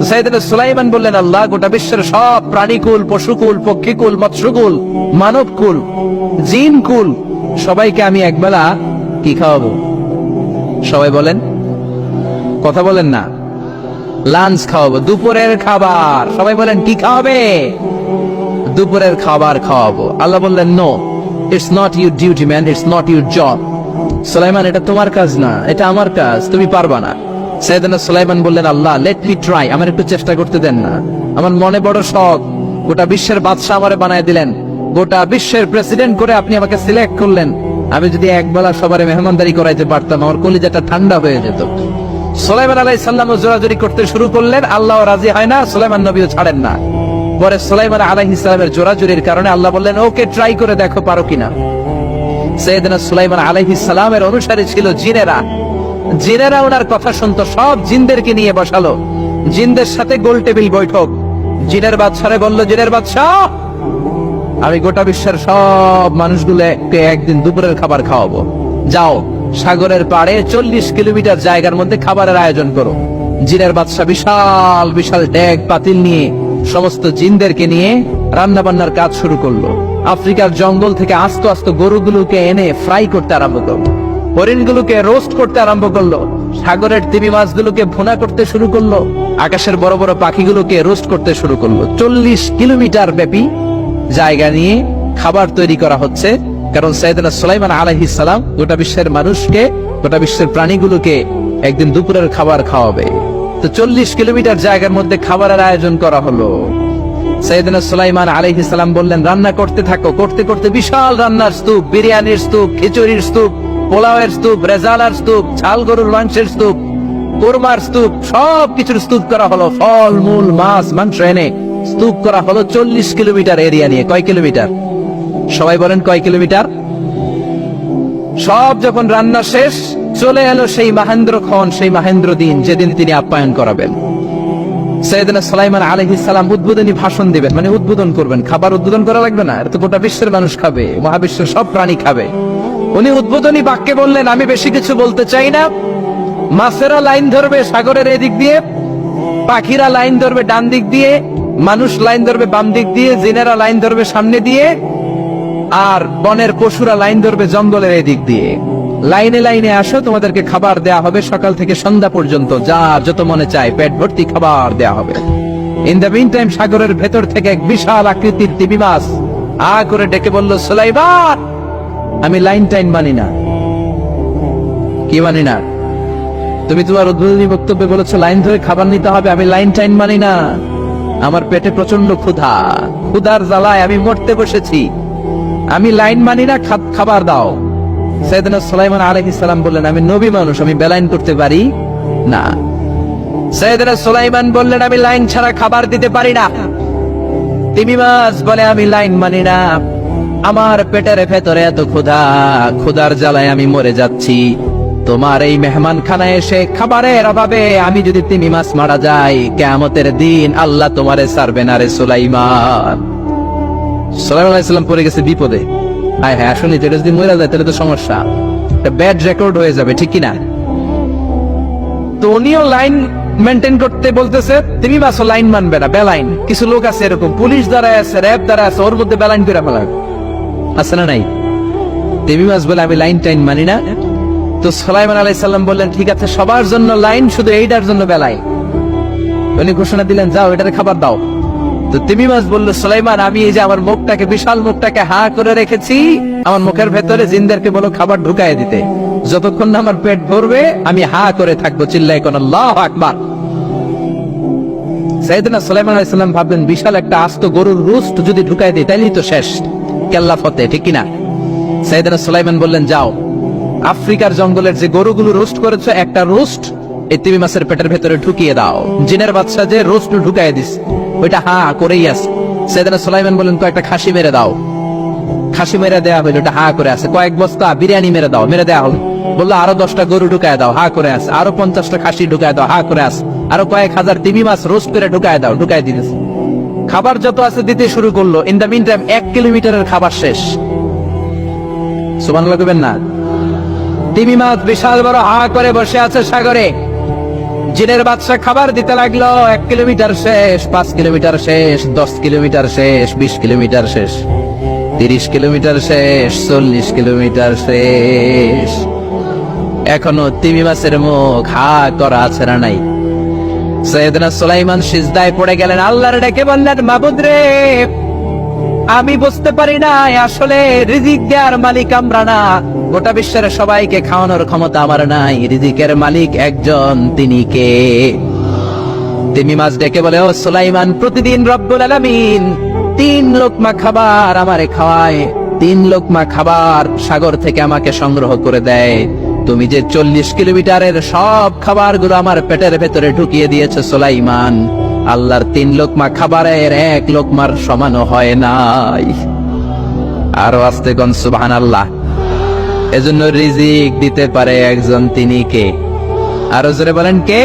সাইয়েদনা সুলাইমান বললেন, আল্লাহ, গোটা বিশ্বের সব প্রাণীকুল, পশুকুল, পক্ষীকুল, মৎস্যকুল, মানবকুল, জিনকুল সবাইকে আমি একবেলা কি খাওয়াবো? সবাই বলেন, কথা বলেন না। লাঞ্চ খাওয়াবো, দুপুরের খাবার। সবাই বলেন, কি খাওয়াবে? দুপুরের খাবার খাওয়াবো। আল্লাহ বললেন, no, it's not your duty man, it's not your job. Sulaiman, এটা তোমার কাজ না, এটা আমার কাজ, তুমি পারবা না। সাইয়েদনা সুলাইমান বললেন, আল্লাহ, লেট মি ট্রাই, আমার একটু চেষ্টা করতে দেন না। আমার মনে বড় শখ, গোটা বিশ্বের বাদশা আমারে বানায় দিলেন, গোটা বিশ্বের প্রেসিডেন্ট করে আপনি আমাকে সিলেক্ট করলেন। আমি যদি একবেলা সবারে মেহমানদারি করাইতে পারতাম, আমার কলিজাটা ঠান্ডা হয়ে যেত। সুলাইমান আলাইহিস সালাম জোরাজুরি করতে শুরু করলেন, আল্লাহ রাজি হয় না, সুলাইমান নবীও ছাড়েন না। পরে সুলাইমান আলাইহিস সালামের জোরাজুরির কারণে আল্লাহ বললেন, ওকে, ট্রাই করে দেখো পারো কিনা। সাইয়েদনা সুলাইমান আলাইহিস সালামের অনুসারী ছিল জিনেরা। জিনেরা ওনার কথা শুনতো, সব জিনদেরকে নিয়ে বসালো, জিনদের সাথে গোল টেবিল বৈঠক। জিনের বাদশারে বলল, জিনের বাদশা, আমি গোটা বিশ্বের সব মানুষগুলোকে একদিন দুপুরের খাবার খাওয়াবো। যাও, সাগরের পাড়ে 40 কিলোমিটার জায়গার মধ্যে খাবারের আয়োজন করো। জিনের বাদশা বিশাল বিশাল ডেক পাতিল নিয়ে সমস্ত জিনদেরকে নিয়ে রান্না বান্নার কাজ শুরু করলো। আফ্রিকার জঙ্গল থেকে আস্ত আস্ত গরুগুলোকে এনে ফ্রাই করতে আরম্ভ করলো, হরিণগুলোকে রোস্ট করতে আরম্ভ করলো, সাগরের তিমি মাছগুলোকে ভুনা করতে শুরু করলো, আকাশের বড় বড় পাখিগুলোকে রোস্ট করতে শুরু করলো। 40 কিলোমিটার ব্যাপী জায়গা নিয়ে খাবার তৈরি করা হচ্ছে, কারণ সাইয়েদনা সুলাইমান আলাইহিস সালাম গোটা বিশ্বের মানুষকে, গোটা বিশ্বের প্রাণীগুলোকে একদিন দুপুরের খাবার খাওয়াবে। তো 40 কিলোমিটার জায়গার মধ্যে খাবারের আয়োজন করা হলো। সাইয়েদনা সুলাইমান আলাইহিস সালাম বললেন, রান্না করতে থাকো। করতে করতে বিশাল রান্নার স্তূপ, বিরিয়ানির স্তূপ, খিচুড়ির স্তূপ, পোলাওয়ের স্তূপ, রেজালার স্তূপ, ঝাল গরুর মাংসের স্তূপ, কোরমার স্তূপ, সব কিছুর স্তূপ করা হলো। ফল মূল মাছ মাংস এনে স্তূপ করা হলো 40 কিলোমিটার এরিয়া নিয়ে। কয় কিলোমিটার? সবাই বলেন, কয় কিলোমিটার? সব যখন রান্না শেষ, চলে এলো সেই মহেন্দ্রক্ষণ, সেই মহেন্দ্র দিন, যেদিন তিনি আপ্যায়ন করাবেন। সাইয়েদনা সুলাইমান আলাইহিস সালাম উদ্বোধনী ভাষণ দিবেন, মানে উদ্বোধন করবেন। খাবার উদ্বোধন করা লাগবে না, এটা তো গোটা বিশ্বের মানুষ খাবে, মহাবিশ্বের সব প্রাণী খাবে। উনি উদ্বোধনী বাক্যে বললেন, আমি বেশি কিছু বলতে চাই না। মাছেরা লাইন ধরবে সাগরের এদিক দিয়ে, পাখিরা লাইন ধরবে ডান দিক দিয়ে, মানুষ লাইন ধরবে বাম দিক দিয়ে, জিনেরা লাইন ধরবে সামনে দিয়ে, আর বনের পশুরা লাইন ধরবে জঙ্গলের এদিক দিয়ে। লাইনে লাইনে আসো, তোমাদেরকে খাবার দেয়া হবে সকাল থেকে সন্ধ্যা পর্যন্ত, যার যত মনে চায় পেট ভর্তি খাবার দেয়া হবে। ইন দ্য মিন টাইম সাগরের ভেতর থেকে এক বিশাল আকৃতির তিমি মাছ আ করে ডেকে বলল, সুলাইমান, আমি লাইন টাইন মানি না। কি মানি না? তুমি তোমার উদ্বোধনী বক্তব্যে বলেছো লাইন ধরে খাবার নিতে হবে, আমি লাইন টাইন মানি না। আমার পেটে প্রচন্ড ক্ষুধা, ক্ষুধার জ্বালায় আমি মরতে বসেছি, আমি লাইন মানি না, খাবার দাও। সাইয়েদনা সুলাইমান আলাইহিস সালাম বললেন, আমি নবী মানুষ, আমি বেলাইন করতে পারি না। সাইয়েদনা সুলাইমান বললেন, আমি লাইন ছাড়া খাবার দিতে পারি না। তিমি মাছ বলে, আমি লাইন মানি না, আমার পেটের ভেতরে এত ক্ষুধা, ক্ষুধার জ্বালায় আমি মরে যাচ্ছি। তোমার এই মেহমান খানায় এসে খাবারের অভাবে আমি যদি তিমি মাছ মারা যাই, কিয়ামতের দিন আল্লাহ তোমারে ছাড়বে না রে সুলাইমান। সুলাইমান আলাইহিস সালাম পড়ে গেছে বিপদে। হ্যাঁ হ্যাঁ, আসলে এটা যদি মরে যায় তাহলে তো সমস্যা, একটা ব্যাড রেকর্ড হয়ে যাবে, ঠিক কিনা? তো উনিও লাইন মেনটেন করতে বলতেছে, তুমি বাসো লাইন মানবে না, বেলাইন। কিছু লোক আছে এরকম, পুলিশ দ্বারা আছে, র্যাব দ্বারা আছে, ওর মধ্যে বেলাইন করে ফেলার আছে না নাই? তুমি বাস বলে, আমি লাইন টাইন মানি না। তো সুলাইমান আলাইহিস সালাম বললেন, ঠিক আছে, সবার জন্য লাইন, শুধু এইটার জন্য বেলাইন। উনি ঘোষণা দিলেন, যাও, এটারে খাবার দাও। তো তিমি মাছ বলল, সুলাইমান, আমি এই যে আমার মুখটাকে, বিশাল মুখটাকে হা করে রেখেছি, আমার মুখের ভেতরে জিনদেরকে বলো খাবার ঢুকায় দিতে, যতক্ষণ না আমার পেট ভরবে আমি হা করে থাকবো, চিল্লায় কোন আল্লাহু আকবার। সাইয়েদনা সুলাইমান আলাইহিস সালাম ভাবলেন, বিশাল একটা আস্ত গরুর রোস্ট যদি ঢুকায় দিই তাইলেই তো শেষ, কেল্লা ফতে, ঠিক কিনা? সাইয়েদনা সুলাইমান বললেন, যাও, আফ্রিকার জঙ্গলের যে গরুগুলো রোস্ট করেছো, একটা রোস্ট এই তিমি মাছের পেটের ভেতরে ঢুকিয়ে দাও। জিনের বাদশা যে রোস্ট ঢুকায় দিস, ওইটা হা করেই আছে। সাইয়েদনা সুলাইমান বলেন, কয়েকটা খাসি মেরে দাও। খাসি মেরে দেয়া হইলো, ওটা হা করে আছে। কয়েক বস্তা বিরিয়ানি মেরে দাও, মেরে দেয়া হলো। বললো, আরো 10টা গরু ঢুকায় দাও, হা করে আছে। আরো 50টা খাসি ঢুকায় দাও, হা করে আছে। আরো কয়েক হাজার তিমি মাছ রোস্ট করে ঢুকায় দাও, ঢুকায় দিতেছে। খাবার যত আছে দিতে শুরু করলো। ইন দ্য মিন টাইম 1 কিলোমিটারের খাবার শেষ। সুবহানাল্লাহ কইবেন না? তিমি মাছ বিশাল বড় হা করে বসে আছে সাগরে। জিনের বাদশা খাবার দিতে লাগলো। 1 কিলোমিটার শেষ, 5 কিলোমিটার শেষ, 10 কিলোমিটার শেষ, 20 কিলোমিটার শেষ, 30 কিলোমিটার শেষ, 40 কিলোমিটার শেষ। এখনো তিমি মাছের মুখ হা করা আছে না নাই? সৈয়দনা সুলাইমান সিজদায় পড়ে গেলেন, আল্লাহর ডেকে বললেন, মাবুদ রে, আমি বুঝতে পারি না আসলে রিজিক দেওয়ার মালিক আমরা না, গোটা বিশ্বের সবাইকে খাওয়ানোর ক্ষমতা আমার নাই, রিজিকের মালিক একজন, তিনি কে? তিমি মাছ ডেকে বলে, ও সুলাইমান, প্রতিদিন রব্বুল আলামিন 3 লোকমা খাবার আমারে খাওয়ায়, 3 লোকমা খাবার সাগর থেকে আমাকে সংগ্রহ করে দেয়। তুমি যে 40 কিলোমিটারের সব খাবারগুলো আমার পেটের ভেতরে ঢুকিয়ে দিয়েছো সুলাইমান, আল্লাহর 3 লোকমা খাবারের 1 লোকমার সমানও হয় নাই। আরো আস্তে কোন সুবহানাল্লাহ। এজন্য রিজিক দিতে পারে একজন, তিনি কে? আরো জোরে বলেন, কে?